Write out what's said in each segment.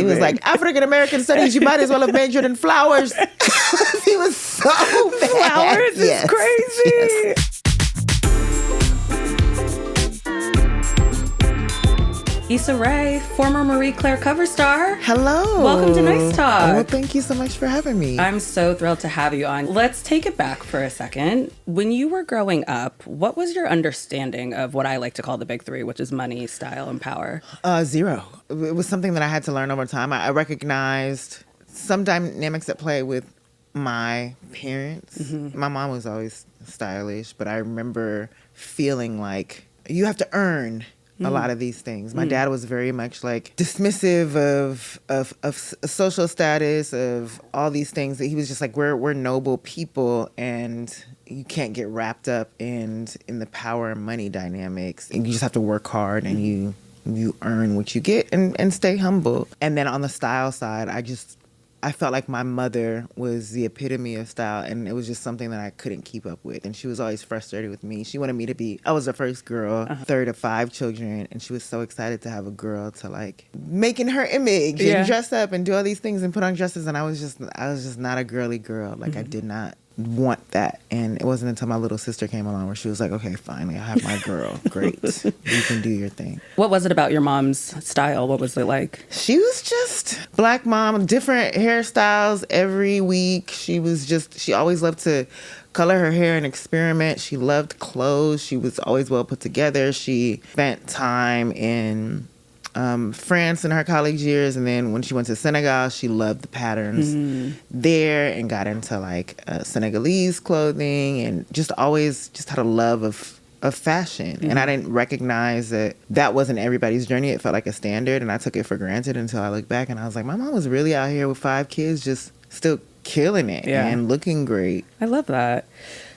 He was like, African American studies, you might as well have majored in flowers. He was so mad. Flowers is crazy. Yes. Issa Rae, former Marie Claire cover star. Hello. Welcome to Nice Talk. Well, thank you so much for having me. I'm so thrilled to have you on. Let's take it back for a second. When you were growing up, what was your understanding of what I like to call the big three, which is money, style, and power? Zero. It was something that I had to learn over time. I recognized some dynamics at play with my parents. Mm-hmm. My mom was always stylish, but I remember feeling like you have to earn a lot of these things. My dad was very much like dismissive of social status, of all these things. That he was just like, we're noble people, and you can't get wrapped up in the power and money dynamics. And you just have to work hard, and you earn what you get, and stay humble. And then on the style side, I felt like my mother was the epitome of style, and it was just something that I couldn't keep up with. And she was always frustrated with me. She wanted me to be, I was the first girl, third of 5 children, and she was so excited to have a girl to like make in her image and dress up and do all these things and put on dresses. And I was just not a girly girl. Like I did not want that. And it wasn't until my little sister came along where she was like, okay, finally, I have my girl. Great. You can do your thing. What was it about your mom's style? What was it like? She was just black mom, different hairstyles every week. She always loved to color her hair and experiment. She loved clothes. She was always well put together. She spent time in France in her college years, and then when she went to Senegal, she loved the patterns there and got into like Senegalese clothing, and just always just had a love of fashion. And I didn't recognize that wasn't everybody's journey. It felt like a standard, and I took it for granted until I looked back and I was like, my mom was really out here with 5 kids just still killing it and looking great. I love that.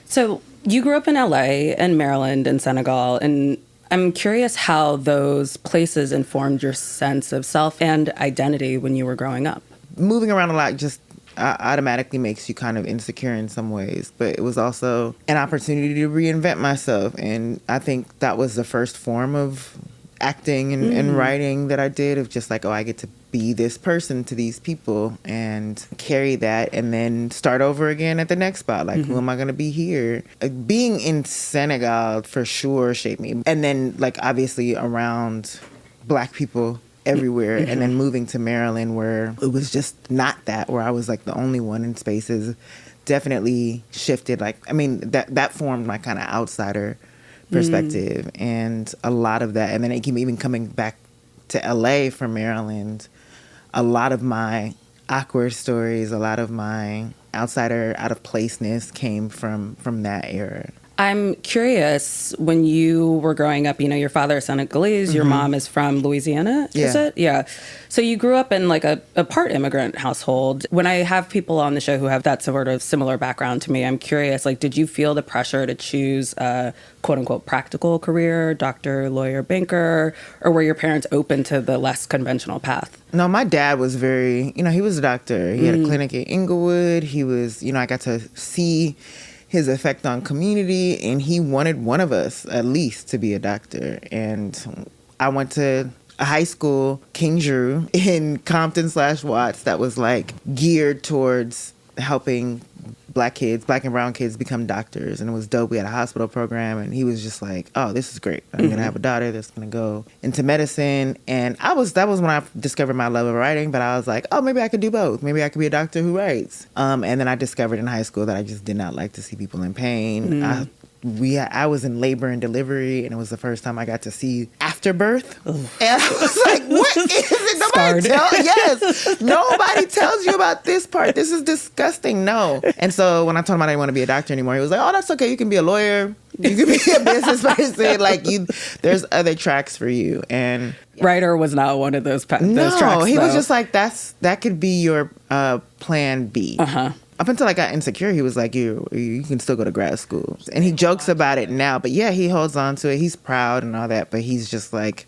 So you grew up in LA and Maryland and Senegal, and I'm curious how those places informed your sense of self and identity when you were growing up. Moving around a lot just automatically makes you kind of insecure in some ways, but it was also an opportunity to reinvent myself. And I think that was the first form of acting and writing that I did, of just like, oh, I get to be this person to these people and carry that, and then start over again at the next spot. Like, who am I going to be here? Being in Senegal for sure shaped me. And then, like, obviously around Black people everywhere. And then moving to Maryland, where it was just not that, where I was like the only one in spaces, definitely shifted. Like, I mean, that formed my kind of outsider perspective, and a lot of that. And then even coming back to LA from Maryland, a lot of my awkward stories, a lot of my outsider, out of placeness came from that era. I'm curious, when you were growing up, you know, your father is Senegalese, your mom is from Louisiana, is it? Yeah. So you grew up in like a part immigrant household. When I have people on the show who have that sort of similar background to me, I'm curious, like, did you feel the pressure to choose a quote unquote practical career, doctor, lawyer, banker, or were your parents open to the less conventional path? No, my dad was very, he was a doctor. He had a clinic in Inglewood. He was, I got to see his effect on community, and he wanted one of us at least to be a doctor. And I went to a high school, King Drew, in Compton/Watts, that was like geared towards helping Black and brown kids become doctors. And it was dope. We had a hospital program, and he was just like, oh, this is great. I'm going to have a daughter that's going to go into medicine. And that was when I discovered my love of writing, but I was like, oh, maybe I could do both. Maybe I could be a doctor who writes. And then I discovered in high school that I just did not like to see people in pain. I was in labor and delivery, and it was the first time I got to see afterbirth. And I was like, what is it? Nobody tells you about this part. This is disgusting. No. And so when I told him I didn't want to be a doctor anymore, he was like, oh, that's okay. You can be a lawyer. You can be a business person. Like, there's other tracks for you. And writer was not one of those tracks. No, he was just like, that could be your plan B. Up until I got insecure, he was like, you can still go to grad school. And he jokes about it now, but yeah, he holds on to it. He's proud and all that, but he's just like,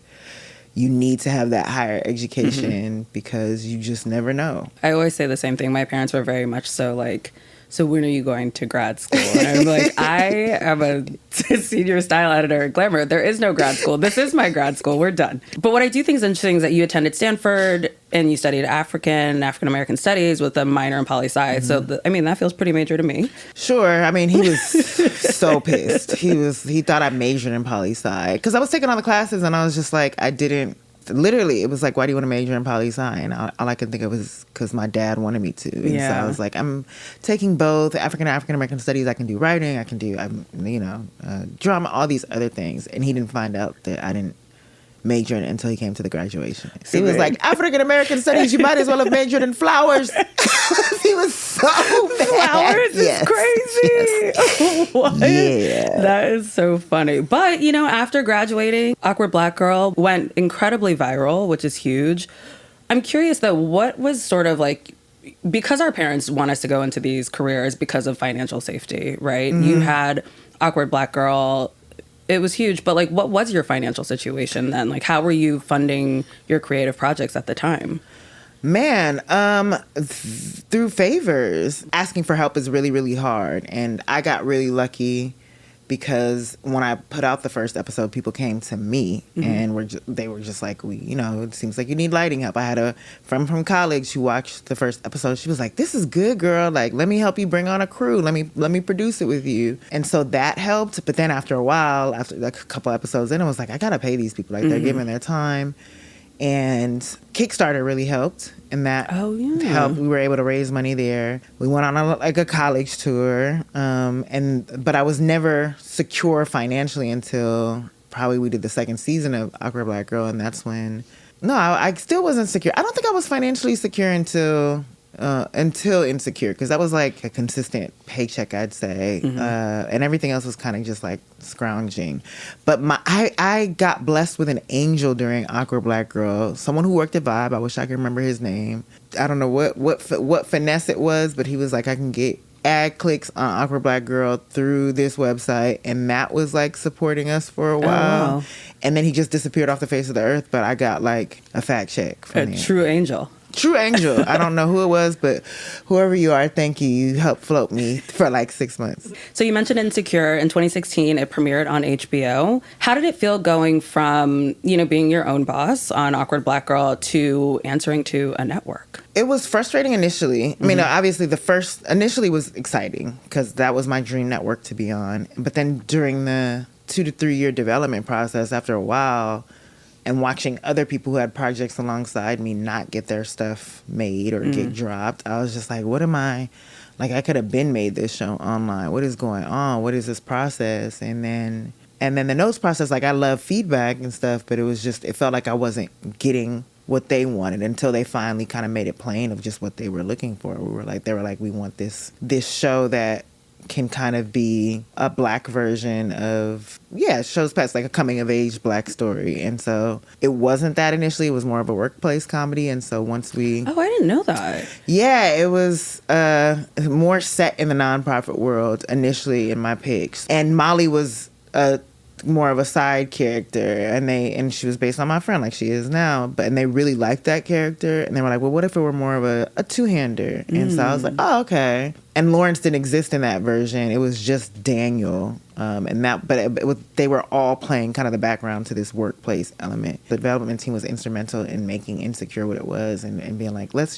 you need to have that higher education because you just never know. I always say the same thing. My parents were very much so like, so when are you going to grad school? And I'm like, I am a senior style editor at Glamour. There is no grad school. This is my grad school. We're done. But what I do think is interesting is that you attended Stanford and you studied African-American studies with a minor in poli-sci. So, that feels pretty major to me. Sure. I mean, he was so pissed. He thought I majored in poli-sci. Because I was taking all the classes and I was just like, I didn't. Literally, it was like, why do you want to major in poli-sci? And all I could think of was because my dad wanted me to. And so I was like, I'm taking both African-American studies. I can do writing. I can do, drama, all these other things. And he didn't find out that I didn't major in it until he came to the graduation. So he was like, African-American studies, you might as well have majored in flowers. He was so mad. Flowers is crazy. Yes. What? Yeah. That is so funny. But, after graduating, Awkward Black Girl went incredibly viral, which is huge. I'm curious, though, what was sort of like, because our parents want us to go into these careers because of financial safety, right? Mm-hmm. You had Awkward Black Girl. It was huge, but like, what was your financial situation then? Like, how were you funding your creative projects at the time? Man, through favors. Asking for help is really, really hard. And I got really lucky because when I put out the first episode, people came to me and they were just like, it seems like you need lighting help. I had a friend from college who watched the first episode. She was like, this is good, girl. Like, let me help you bring on a crew. Let me produce it with you. And so that helped. But then after a while, after like a couple episodes in, I was like, I got to pay these people. Like, they're giving their time. And Kickstarter really helped, and that helped. We were able to raise money there. We went on a college tour, but I was never secure financially until probably we did the second season of Awkward Black Girl, and that's when. No, I still wasn't secure. I don't think I was financially secure until Insecure, because that was like a consistent paycheck, I'd say, and everything else was kind of just like scrounging. But I got blessed with an angel during Awkward Black Girl, someone who worked at Vibe. I wish I could remember his name. I don't know what finesse it was, but he was like, I can get ad clicks on Awkward Black Girl through this website, and that was like supporting us for a while. Oh, wow. And then he just disappeared off the face of the earth, but I got like a fat check from him. True angel. True angel. I don't know who it was, but whoever you are, thank you. You helped float me for like 6 months. So you mentioned Insecure. In 2016, it premiered on HBO. How did it feel going from, being your own boss on Awkward Black Girl to answering to a network? It was frustrating initially. I mean, obviously initially was exciting because that was my dream network to be on. But then during the 2 to 3 year development process, after a while, and watching other people who had projects alongside me not get their stuff made or get dropped, I was just like, what am I? Like, I could have been made this show online. What is going on? What is this process? And then the notes process, like, I love feedback and stuff, but it felt like I wasn't getting what they wanted until they finally kind of made it plain of just what they were looking for. They were like, we want this show that can kind of be a Black version of, shows past, like a coming of age Black story. And so it wasn't that initially. It was more of a workplace comedy. And so once we... Oh, I didn't know that. Yeah, it was more set in the nonprofit world initially in my pitch. And Molly was more of a side character, and she was based on my friend like she is now, and they really liked that character, and they were like, well, what if it were more of a two-hander? And so I was like, oh, okay. And Lawrence didn't exist in that version. It was just Daniel, they were all playing kind of the background to this workplace element. The development team was instrumental in making Insecure what it was, and being like, let's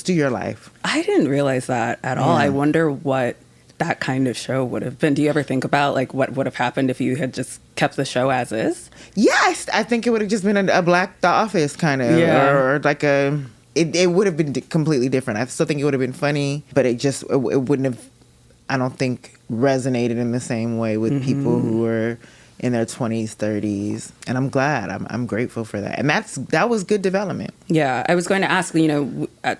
do your life. I didn't realize that at all. I wonder what that kind of show would have been. Do you ever think about like what would have happened if you had just kept the show as is? Yes, I think it would have just been a Black The Office kind of, or like it would have been completely different. I still think it would have been funny, but it wouldn't have, I don't think, resonated in the same way with people who were in their 20s, 30s. And I'm glad. I'm grateful for that. And that was good development. Yeah. I was going to ask,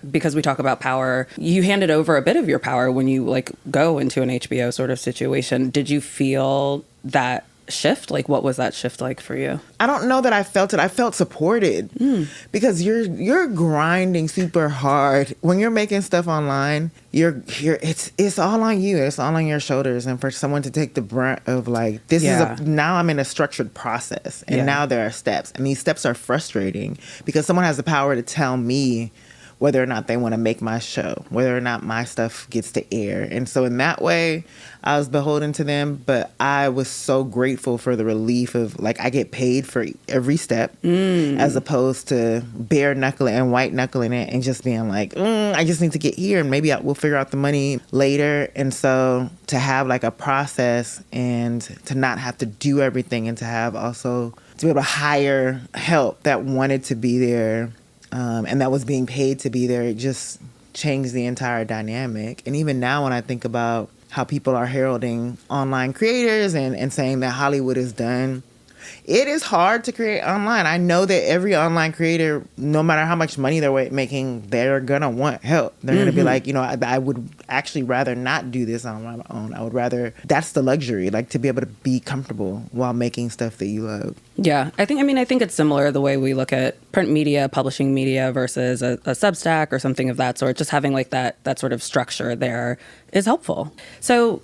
because we talk about power, you handed over a bit of your power when you like go into an HBO sort of situation. Did you feel that shift? Like, what was that shift like for you? I don't know that I felt it. I felt supported because you're grinding super hard when you're making stuff online. It's all on you. It's all on your shoulders. And for someone to take the brunt of like, now I'm in a structured process, and now there are steps, and these steps are frustrating because someone has the power to tell me whether or not they want to make my show, whether or not my stuff gets to air. And so in that way, I was beholden to them, but I was so grateful for the relief of, like, I get paid for every step as opposed to bare knuckling and white knuckling it and just being like, I just need to get here and maybe we'll figure out the money later. And so to have like a process and to not have to do everything and to have also to be able to hire help that wanted to be there and that was being paid to be there, it just changed the entire dynamic. And even now when I think about how people are heralding online creators and saying that Hollywood is done, it is hard to create online. I know that every online creator, no matter how much money they're making, they're going to want help. They're going to be like, I would actually rather not do this on my own. I would rather, that's the luxury, like to be able to be comfortable while making stuff that you love. Yeah, I think it's similar the way we look at print media, publishing media versus a Substack or something of that sort. Just having like that sort of structure there is helpful. So,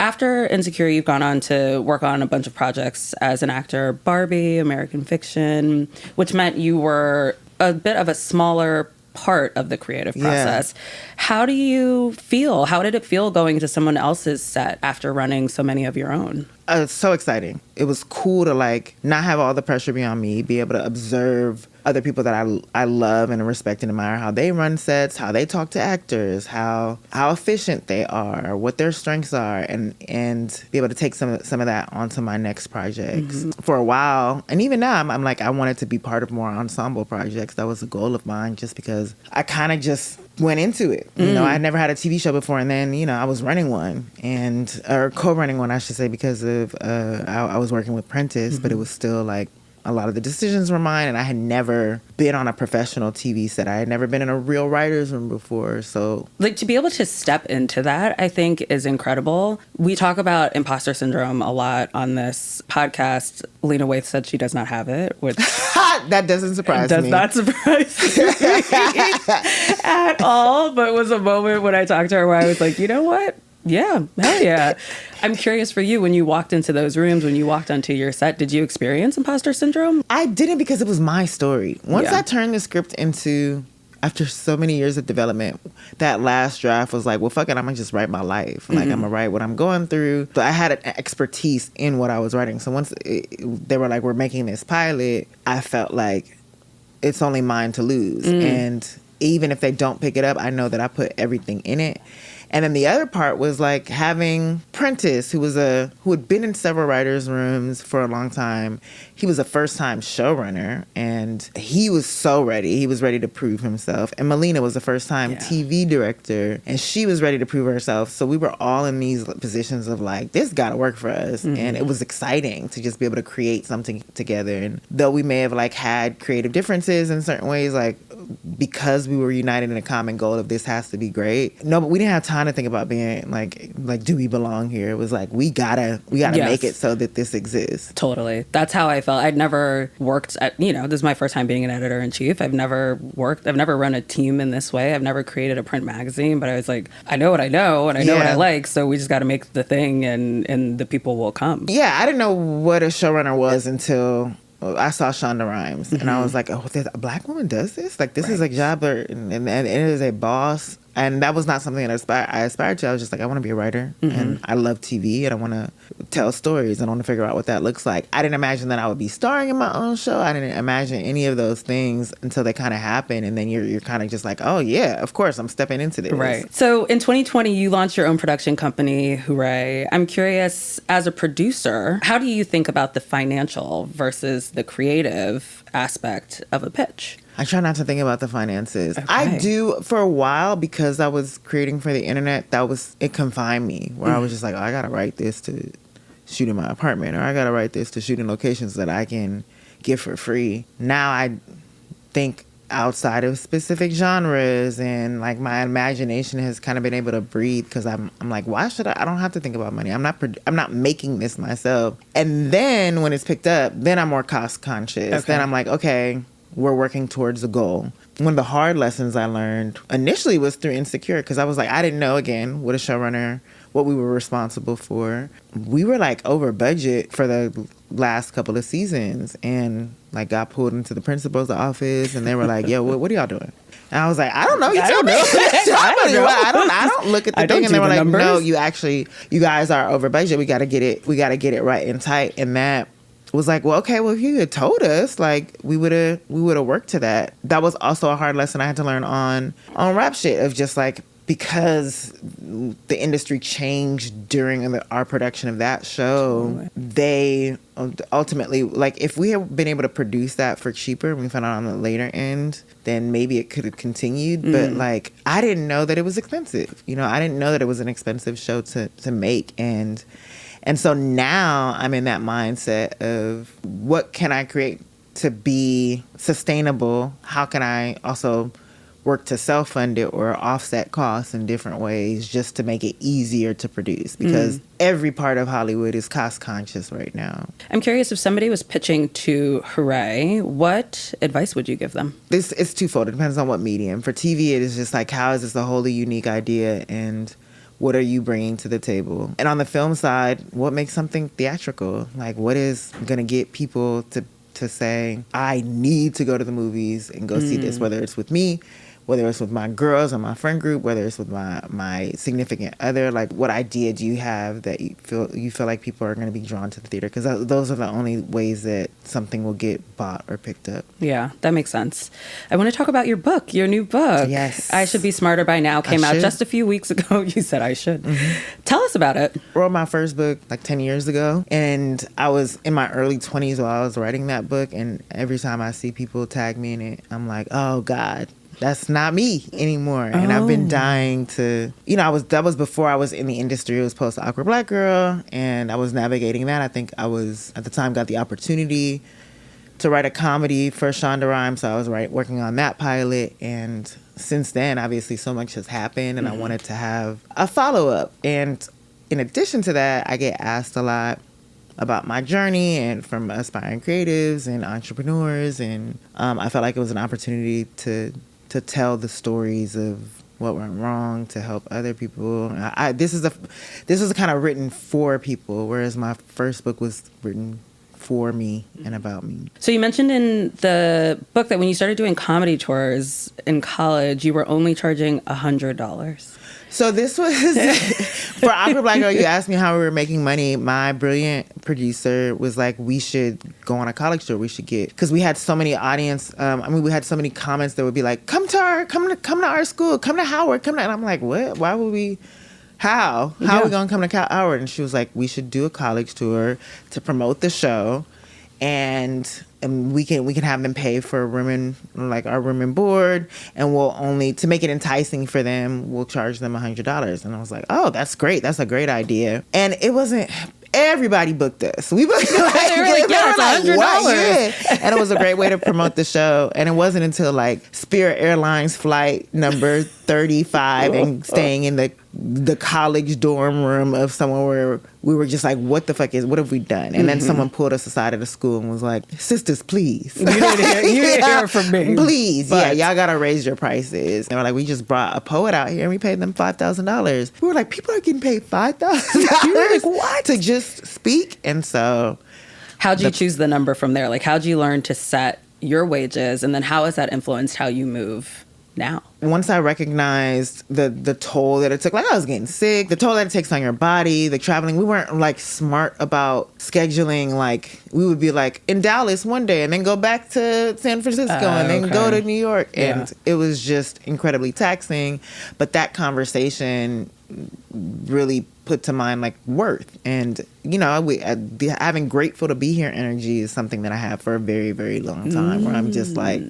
after Insecure, you've gone on to work on a bunch of projects as an actor, Barbie, American Fiction, which meant you were a bit of a smaller part of the creative process. How do you feel? How did it feel going to someone else's set after running so many of your own? So exciting. It was cool to like not have all the pressure be on me, be able to observe other people that I love and respect and admire, how they run sets, how they talk to actors, how efficient they are, what their strengths are, and be able to take some of that onto my next projects. For a while, and even now, I'm like, I wanted to be part of more ensemble projects. That was a goal of mine just because I kind of just went into it. I had never had a TV show before, and then, I was running one, or co-running one, I should say, because of I was working with Prentice, but it was still like, a lot of the decisions were mine, and I had never been on a professional TV set. I had never been in a real writer's room before, so... Like, to be able to step into that, I think, is incredible. We talk about imposter syndrome a lot on this podcast. Lena Waithe said she does not have it, which... That doesn't surprise me. Does not surprise me at all, but it was a moment when I talked to her where I was like, you know what? Yeah, hell yeah. I'm curious for you, when you walked into those rooms, when you walked onto your set, did you experience imposter syndrome? I didn't, because it was my story. Once I turned the script into, after so many years of development, that last draft was like, well, fuck it, I'm going to just write my life. Like, I'm going to write what I'm going through. So I had an expertise in what I was writing. So once they were like, we're making this pilot, I felt like it's only mine to lose. And even if they don't pick it up, I know that I put everything in it. And then the other part was like having Prentice, who had been in several writers' rooms for a long time. He was a first-time showrunner, and he was so ready. He was ready to prove himself. And Melina was a first-time TV director, and she was ready to prove herself. So we were all in these positions of like, this got to work for us. And it was exciting to just be able to create something together. And though we may have like had creative differences in certain ways, like because we were united in a common goal of this has to be great. No, but we didn't have time to think about being like do we belong here? It was like we gotta make it so that this exists. Totally. That's how I felt. I'd never worked at, this is my first time being an editor-in-chief. I've never run a team in this way. I've never created a print magazine, but I was like, I know what I know and I know what I like, so we just got to make the thing and the people will come. Yeah, I didn't know what a showrunner was until I saw Shonda Rhimes, and I was like, oh, a black woman does this? Like, this is a job, and it is a boss. And that was not something that I aspired to. I was just like, I want to be a writer, and I love TV, and I want to tell stories, and I want to figure out what that looks like. I didn't imagine that I would be starring in my own show. I didn't imagine any of those things until they kind of happen, and then you're kind of just like, oh, yeah, of course, I'm stepping into this. Right. So in 2020, you launched your own production company, Hooray. I'm curious, as a producer, how do you think about the financial versus the creative aspect of a pitch? I try not to think about the finances. Okay. I do for a while, because I was creating for the internet. It confined me, where I was just like, oh, I gotta write this to shoot in my apartment, or I gotta write this to shoot in locations that I can get for free. Now I think outside of specific genres, and like my imagination has kind of been able to breathe, because I'm like, why should I don't have to think about money. I'm not making this myself. And then when it's picked up, then I'm more cost conscious. Okay. Then I'm like, okay, we're working towards a goal. One of the hard lessons I learned initially was through Insecure, because I was like, I didn't know, again, what a showrunner, what we were responsible for. We were like over budget for the last couple of seasons, and like got pulled into the principal's office, and they were like, yo, what are y'all doing? And I was like, I don't know. You I tell don't me. know. I don't look at the thing. And they were like, numbers. no, you guys are over budget. We got to get it right and tight. And that was like, well, okay, well, if you had told us, like, we would have worked to that. That was also a hard lesson I had to learn on rap shit, of just like, because the industry changed during our production of that show, they ultimately, like, if we had been able to produce that for cheaper and we found out on the later end, then maybe it could have continued. But like, I didn't know that it was expensive. You know, I didn't know that it was an expensive show to make. And so now I'm in that mindset of, what can I create to be sustainable? How can I also work to self-fund it or offset costs in different ways, just to make it easier to produce, because every part of Hollywood is cost conscious right now. I'm curious, if somebody was pitching to Hooray, what advice would you give them? It's twofold. It depends on what medium. For TV, it is just like, how is this a wholly unique idea, and what are you bringing to the table? And on the film side, what makes something theatrical? Like, what is going to get people to say, I need to go to the movies and go see this, whether it's with me, whether it's with my girls or my friend group, whether it's with my significant other. Like, what idea do you have that you feel like people are going to be drawn to the theater? Because those are the only ways that something will get bought or picked up. Yeah, that makes sense. I want to talk about your new book. Yes. I Should Be Smarter by Now came out just a few weeks ago. You said I should. Tell us about it. I wrote my first book like 10 years ago, and I was in my early 20s while I was writing that book, and every time I see people tag me in it, I'm like, oh God, that's not me anymore. And I've been dying to, that was before I was in the industry. It was post Awkward Black Girl, and I was navigating that. I think I was, at the time, got the opportunity to write a comedy for Shonda Rhimes, so I was working on that pilot. And since then, obviously, so much has happened, and I wanted to have a follow-up. And in addition to that, I get asked a lot about my journey, and from aspiring creatives and entrepreneurs, and I felt like it was an opportunity to tell the stories of what went wrong, to help other people. This was kind of written for people, whereas my first book was written for me and about me. So you mentioned in the book that when you started doing comedy tours in college, you were only charging $100. So this was, for Awkward Black Girl, you asked me how we were making money. My brilliant producer was like, we should go on a college tour. We should because we had so many audience. We had so many comments that would be like, come to our school, come to Howard, and I'm like, what? Why would we? How are we gonna come to Howard? And she was like, we should do a college tour to promote the show, and we can have them pay for our room and board, and we'll only, to make it enticing for them, we'll charge them $100. And I was like, oh, that's great. That's a great idea. And it wasn't. Everybody booked us. We booked they were like, yeah, it's $100. Yeah. And it was a great way to promote the show. And it wasn't until like Spirit Airlines flight number 35 and staying in the college dorm room of someone where we were just like, what have we done? And then someone pulled us aside at the school and was like, sisters, please. You didn't hear from me. Please. But y'all got to raise your prices. They were like, we just brought a poet out here and we paid them $5,000. We were like, people are getting paid $5,000? You were like, what? To just speak. And so, how'd you choose the number from there? Like, how'd you learn to set your wages, and then how has that influenced how you move now? Once I recognized the toll that it took, like I was getting sick, the toll that it takes on your body, the traveling, we weren't like smart about scheduling. Like, we would be like in Dallas one day and then go back to San Francisco and then go to New York. And it was just incredibly taxing. But that conversation really put to mind like worth, and having grateful to be here energy is something that I have for a very, very long time, where I'm just like,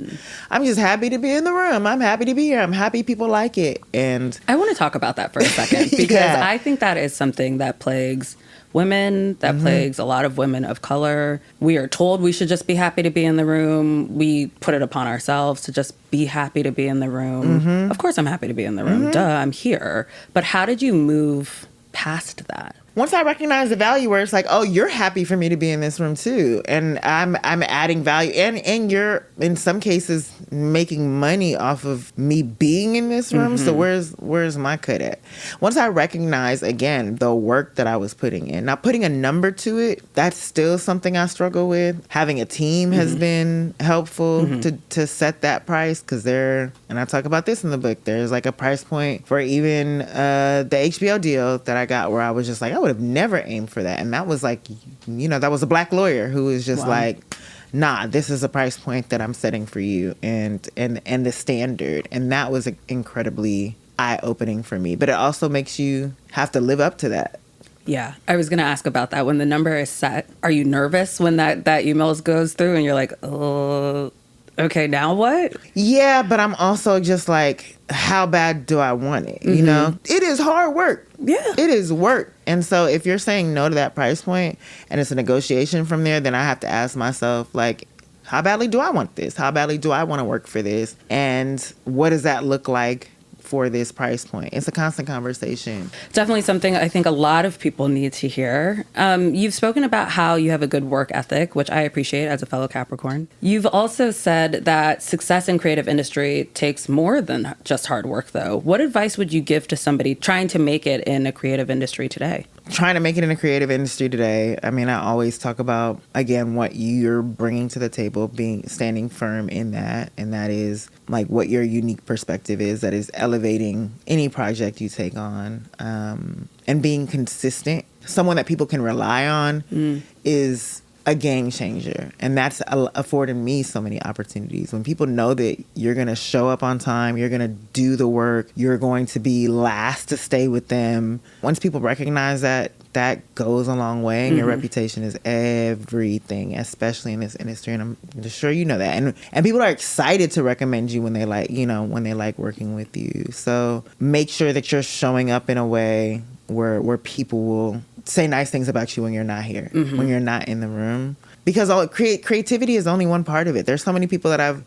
I'm just happy to be in the room, I'm happy to be here, I'm happy people like it. And I want to talk about that for a second, because I think that is something that plagues women, that plagues a lot of women of color. We are told we should just be happy to be in the room. We put it upon ourselves to just be happy to be in the room. Of course I'm happy to be in the room. Duh, I'm here. But how did you move past that? once I recognize the value where it's like, oh, you're happy for me to be in this room too, and I'm adding value, and you're in some cases making money off of me being in this room. So where's my cut at? Once I recognize again the work that I was putting in, now putting a number to it, that's still something I struggle with. Having a team has been helpful to set that price, because and I talk about this in the book, there's like a price point for even the HBO deal that I got where I was just like, I would have never aimed for that. And that was like, that was a black lawyer who was just like, nah, this is a price point that I'm setting for you, and the standard. And that was incredibly eye-opening for me. But it also makes you have to live up to that. Yeah, I was going to ask about that. When the number is set, are you nervous when that email goes through and you're like, oh, okay, now what? Yeah, but I'm also just like, how bad do I want it? You know, it is hard work. Yeah, it is work. And so if you're saying no to that price point and it's a negotiation from there, then I have to ask myself, like, how badly do I want this? How badly do I want to work for this? And what does that look like for this price point? It's a constant conversation. Definitely something I think a lot of people need to hear. You've spoken about how you have a good work ethic, which I appreciate as a fellow Capricorn. You've also said that success in creative industry takes more than just hard work, though. What advice would you give to somebody trying to make it in a creative industry today? Trying to make it in a creative industry today, I mean, I always talk about, again, what you're bringing to the table, standing firm in that, and that is like what your unique perspective is, that is elevating any project you take on, and being consistent. Someone that people can rely on is a game changer, and that's afforded me so many opportunities. When people know that you're going to show up on time, you're going to do the work, you're going to be last to stay with them. Once people recognize that, that goes a long way, and your reputation is everything, especially in this industry. And I'm sure you know that. And people are excited to recommend you when they like working with you. So make sure that you're showing up in a way where people will say nice things about you when you're not here, when you're not in the room. Because creativity is only one part of it. There's so many people that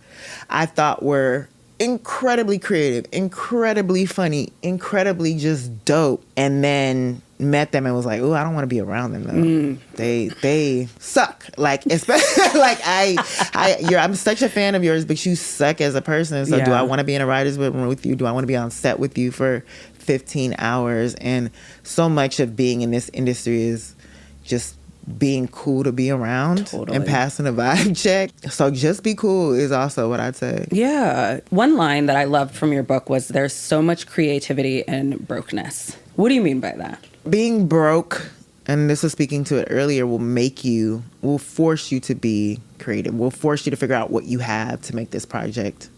I thought were incredibly creative, incredibly funny, incredibly just dope, and then met them and was like, "Ooh, I don't want to be around them though. They suck." Like, especially like I'm such a fan of yours, but you suck as a person. So do I want to be in a writer's room with you? Do I want to be on set with you for 15 hours? And so much of being in this industry is just being cool to be around and passing a vibe check. So just be cool is also what I'd say. Yeah. One line that I loved from your book was, "There's so much creativity in brokenness." What do you mean by that? Being broke, and this was speaking to it earlier, will force you to be creative, will force you to figure out what you have to make this project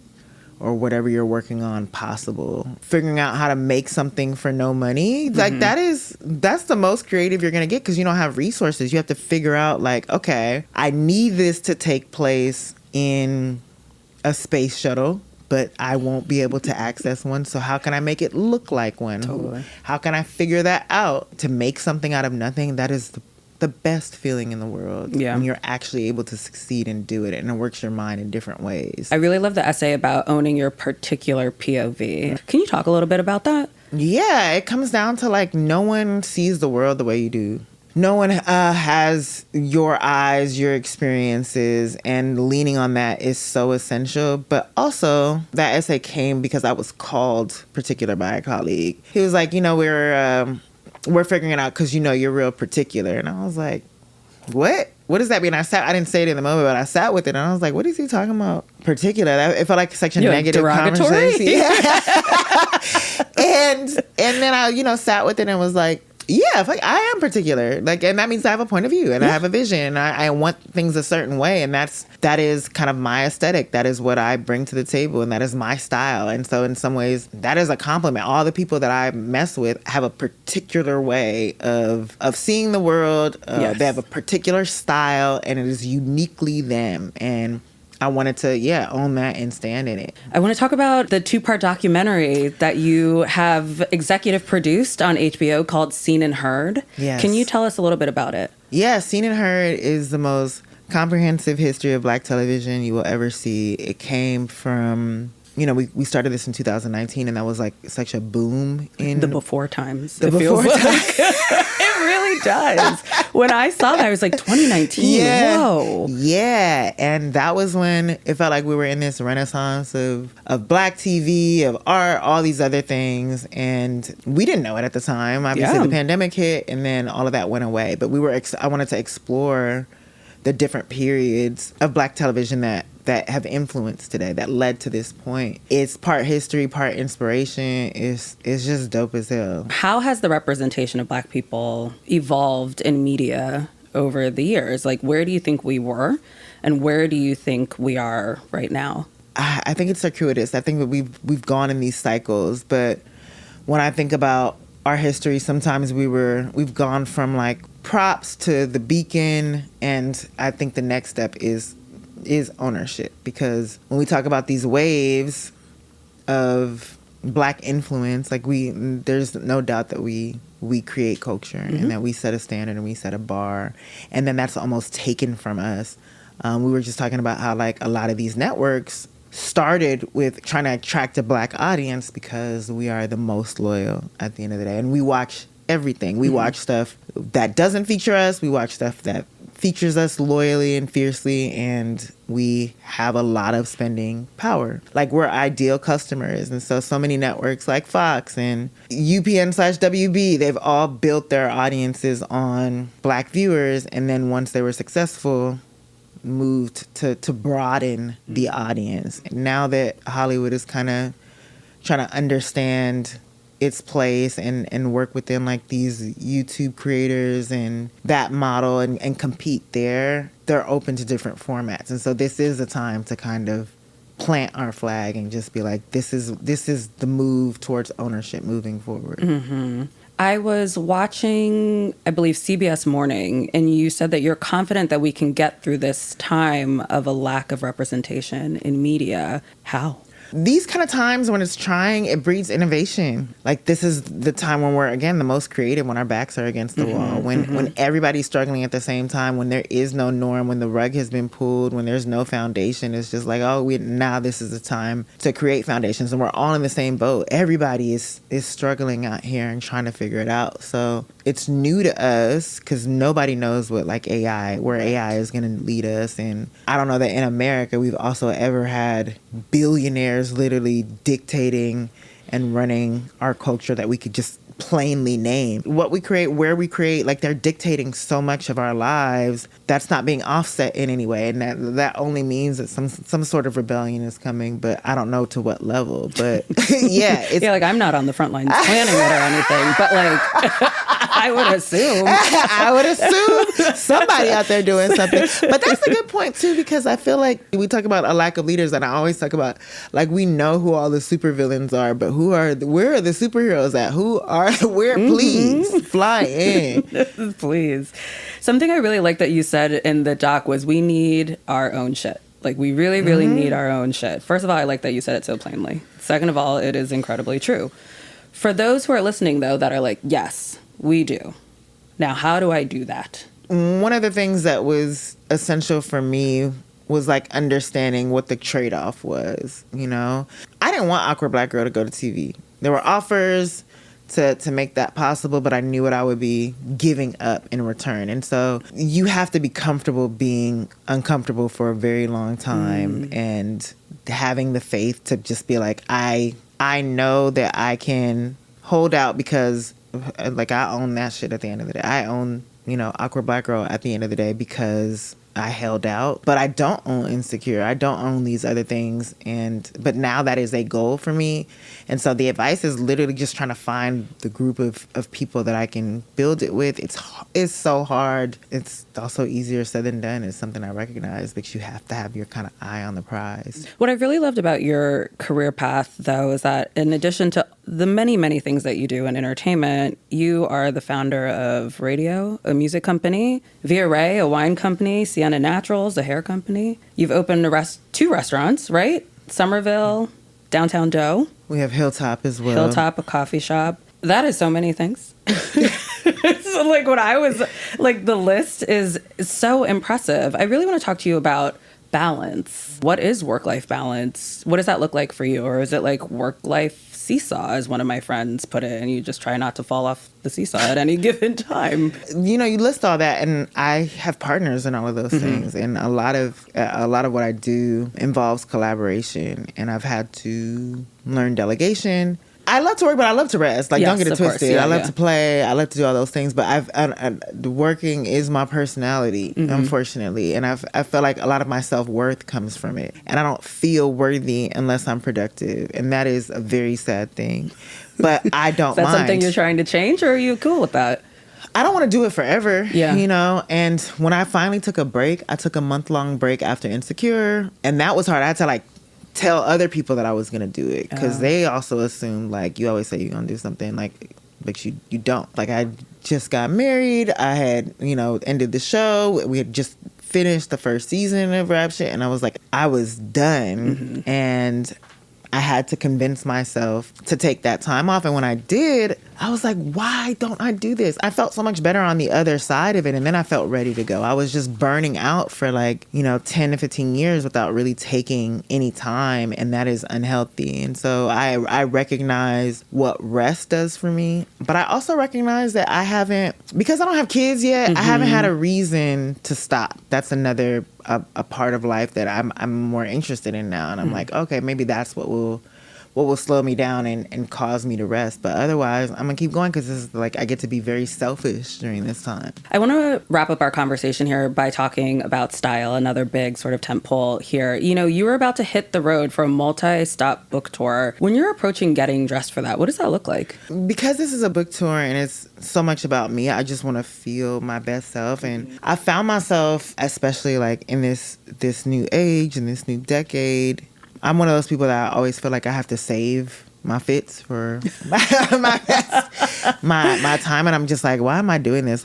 or whatever you're working on possible. Figuring out how to make something for no money, like that's the most creative you're gonna get, because you don't have resources. You have to figure out, like, okay, I need this to take place in a space shuttle, but I won't be able to access one. So how can I make it look like one? Totally. How can I figure that out to make something out of nothing? That is the best feeling in the world. Yeah. When you're actually able to succeed and do it, and it works your mind in different ways. I really love the essay about owning your particular POV. Can you talk a little bit about that? Yeah, it comes down to, like, no one sees the world the way you do. No one has your eyes, your experiences, and leaning on that is so essential. But also, that essay came because I was called particular by a colleague. He was like, we're figuring it out because, you're real particular. And I was like, what? What does that mean? I didn't say it in the moment, but I sat with it, and I was like, what is he talking about? Particular. It felt like such a negative conversation. Yeah. and then I, sat with it and was like, yeah, I am particular. Like, and that means I have a point of view and I have a vision, and I want things a certain way. And that is kind of my aesthetic. That is what I bring to the table, and that is my style. And so in some ways, that is a compliment. All the people that I mess with have a particular way of seeing the world. They have a particular style, and it is uniquely them. And I wanted to, own that and stand in it. I want to talk about the 2-part documentary that you have executive produced on HBO called Seen and Heard. Yes. Can you tell us a little bit about it? Yeah, Seen and Heard is the most comprehensive history of Black television you will ever see. It came from we started this in 2019, and that was like such a boom in the before times. The before times. It really does. When I saw that, I was like, 2019. Yeah. Whoa. Yeah. And that was when it felt like we were in this renaissance of Black TV, of art, all these other things. And we didn't know it at the time. Obviously, the pandemic hit, and then all of that went away. But I wanted to explore the different periods of Black television that have influenced today, that led to this point. It's part history, part inspiration. It's just dope as hell. How has the representation of Black people evolved in media over the years? Like, where do you think we were, and where do you think we are right now? I think it's circuitous. I think that we've gone in these cycles, but when I think about our history, sometimes we've gone from like props to the beacon, and I think the next step is ownership, because when we talk about these waves of Black influence, like there's no doubt that we create culture, and that we set a standard and we set a bar, and then that's almost taken from us. We were just talking about how like a lot of these networks started with trying to attract a Black audience because we are the most loyal at the end of the day, and we watch everything. We watch stuff that doesn't feature us. We watch stuff that features us loyally and fiercely, and we have a lot of spending power. Like, we're ideal customers. And so many networks like Fox and UPN/WB, they've all built their audiences on Black viewers, and then once they were successful, moved to broaden the audience. And now that Hollywood is kind of trying to understand its place and work within like these YouTube creators and that model and compete there, they're open to different formats. And so this is a time to kind of plant our flag and just be like, this is the move towards ownership moving forward. Mm-hmm. I was watching, I believe, CBS Morning, and you said that you're confident that we can get through this time of a lack of representation in media. How? These kind of times when it's trying, it breeds innovation. Like, this is the time when we're, again, the most creative, when our backs are against the wall, when everybody's struggling at the same time, when there is no norm, when the rug has been pulled, when there's no foundation. It's just like, now this is the time to create foundations, and we're all in the same boat. Everybody is struggling out here and trying to figure it out. So it's new to us because nobody knows where AI is going to lead us. And I don't know that in America we've also ever had billionaires literally dictating and running our culture that we could just plainly name. What we create, where we create, like, they're dictating so much of our lives that's not being offset in any way. And that only means that some sort of rebellion is coming, but I don't know to what level. But yeah. Yeah, like, I'm not on the front lines planning it or anything, but like, I would assume somebody out there doing something. But that's a good point too, because I feel like we talk about a lack of leaders, and I always talk about, like, we know who all the supervillains are, but where are the superheroes at? Where? Please fly in. Please. Something I really like that you said in the doc was, we need our own shit. Like, we really, really need our own shit. First of all, I like that you said it so plainly. Second of all, it is incredibly true. For those who are listening, though, that are like, yes, we do. Now, how do I do that? One of the things that was essential for me was like understanding what the trade-off was, you know? I didn't want Awkward Black Girl to go to TV. There were offers to make that possible, but I knew what I would be giving up in return. And so you have to be comfortable being uncomfortable for a very long time and having the faith to just be like, I know that I can hold out, because like, I own that shit at the end of the day. I own, Awkward Black Girl at the end of the day because I held out. But I don't own Insecure. I don't own these other things. But now that is a goal for me. And so the advice is literally just trying to find the group of people that I can build it with. It's so hard. It's also easier said than done. It's something I recognize, because you have to have your kind of eye on the prize. What I really loved about your career path, though, is that in addition to the many, many things that you do in entertainment, you are the founder of Radio, a music company, Issa Rae, a wine company, Sienna Naturals, a hair company. You've opened two restaurants, right? Somerville, Downtown Doe. We have Hilltop as well. Hilltop, a coffee shop. That is so many things. So, like, when I was, like, the list is so impressive. I really want to talk to you about balance. What is work-life balance? What does that look like for you? Or is it like work-life seesaw, as one of my friends put it, and you just try not to fall off the seesaw at any given time? You list all that, and I have partners in all of those things, and a lot of what I do involves collaboration, and I've had to learn delegation. I love to work, but I love to rest. Like, don't get it twisted. Yeah, I love to play. I love to do all those things. But working is my personality, unfortunately. And I feel like a lot of my self-worth comes from it. And I don't feel worthy unless I'm productive. And that is a very sad thing. But I don't mind. Is that something you're trying to change, or are you cool with that? I don't want to do it forever, yeah. And when I finally took a break, I took a month-long break after Insecure. And that was hard. I had to, tell other people that I was going to do it, because they also assumed, you always say you're going to do something, but you don't. I just got married. I had, ended the show. We had just finished the first season of Rap Shit, and I was I was done. And I had to convince myself to take that time off. And when I did, I was like, why don't I do this? I felt so much better on the other side of it. And then I felt ready to go. I was just burning out for 10 to 15 years without really taking any time. And that is unhealthy. And so I recognize what rest does for me. But I also recognize that because I don't have kids yet, I haven't had a reason to stop. That's another a part of life that I'm more interested in now. And I'm okay, maybe that's what will slow me down and cause me to rest. But otherwise, I'm gonna keep going, because this is I get to be very selfish during this time. I want to wrap up our conversation here by talking about style, another big sort of tentpole here. You were about to hit the road for a multi-stop book tour. When you're approaching getting dressed for that, what does that look like? Because this is a book tour and it's so much about me, I just want to feel my best self. And I found myself, especially in this new age and this new decade, I'm one of those people that I always feel like I have to save my fits for my time, and I'm just why am I doing this?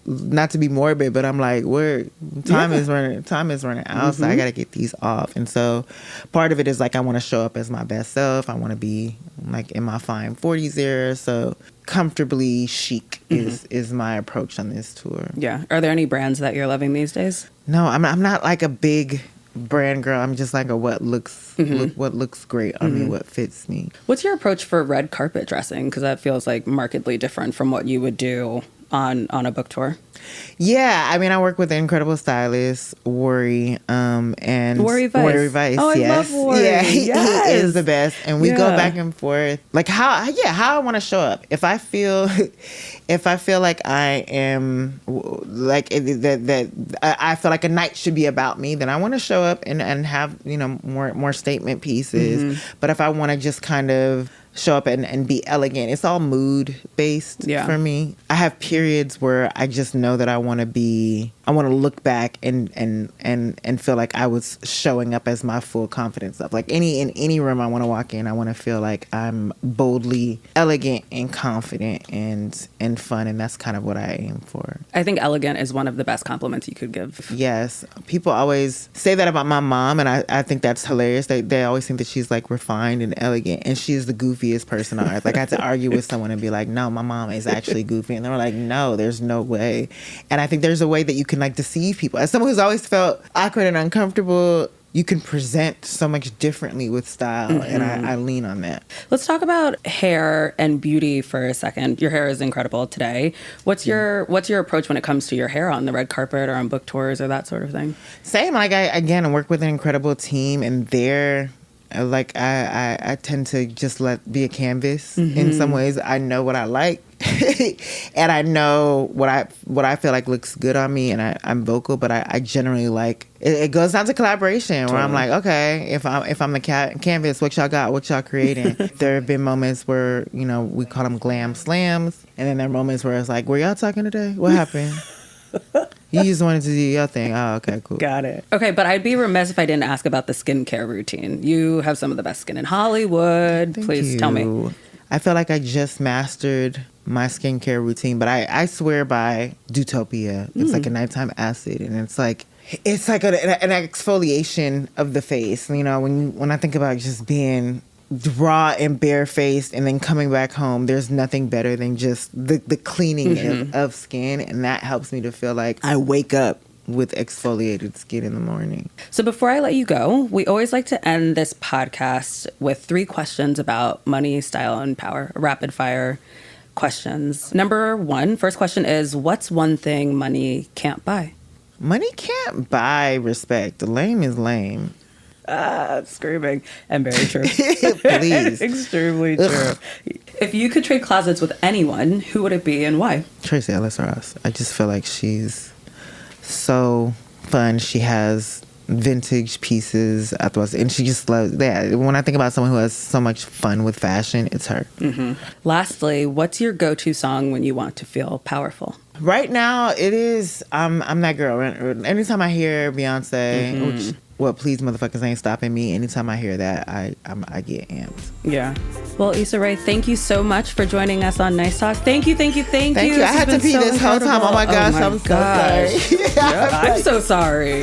Not to be morbid, but I'm where time is running out, so I gotta get these off. And so part of it is I want to show up as my best self. I want to be in my fine 40s era, so comfortably chic is my approach on this tour. Yeah. Are there any brands that you're loving these days? No, I'm not a big brand girl. I'm just what looks great on me, what fits me. What's your approach for red carpet dressing? Because that feels markedly different from what you would do on a book tour. Yeah, I work with an incredible stylist, Worry, and Worry Vice. Oh, I love Worry. Yeah, he is the best, and we go back and forth. How I want to show up. If I feel like I am that I feel like a night should be about me, then I want to show up and have more statement pieces. But if I want to just kind of show up and be elegant, it's all mood based for me. I have periods where I just know that I want to look back and feel like I was showing up as my full confident self. In any room I want to walk in, I want to feel like I'm boldly elegant and confident and fun, and that's kind of what I aim for. I think elegant is one of the best compliments you could give. Yes. People always say that about my mom, and I think that's hilarious. They always think that she's refined and elegant, and she's the goofiest person on earth. I had to argue with someone and be no, my mom is actually goofy, and they were no, there's no way. And I think there's a way that you can deceive people. As someone who's always felt awkward and uncomfortable, you can present so much differently with style, and I lean on that. Let's talk about hair and beauty for a second. Your hair is incredible today. What's your approach when it comes to your hair on the red carpet or on book tours or that sort of thing? Same. I work with an incredible team, and they're I tend to just be a canvas in some ways. I know what I like and I know what I feel like looks good on me, and I'm vocal, but I generally it goes down to collaboration where I'm okay, if I'm the canvas, what y'all got, what y'all creating? There have been moments where we call them glam slams, and then there are moments where it's were y'all talking today? What happened? You just wanted to do your thing. Oh, okay, cool. Got it. Okay, but I'd be remiss if I didn't ask about the skincare routine. You have some of the best skin in Hollywood. Please tell me. I feel like I just mastered my skincare routine, but I swear by Dutopia. It's a nighttime acid, and it's an exfoliation of the face. When I think about just being raw and barefaced and then coming back home, there's nothing better than just the cleaning of skin, and that helps me to feel like I wake up with exfoliated skin in the morning. So before I let you go, we always like to end this podcast with 3 questions about money, style, and power. Rapid fire questions. Number 1, first question is, what's one thing money can't buy? Money can't buy respect. Lame is lame. Screaming. And very true. Please. Extremely true. If you could trade closets with anyone, who would it be and why? Tracee Ellis Ross. I just feel like she's so fun. She has vintage pieces afterwards, and she just loves that. When I think about someone who has so much fun with fashion, it's her. Mm-hmm. Lastly, what's your go-to song when you want to feel powerful? Right now, it is I'm that girl. Anytime I hear Beyonce, which, well, please motherfuckers ain't stopping me. Anytime I hear that, I get amped. Yeah. Well, Issa Rae, thank you so much for joining us on Nice Talk. Thank you. Thank you. I had to pee this whole time. Oh my gosh, I'm so sorry. I'm so sorry.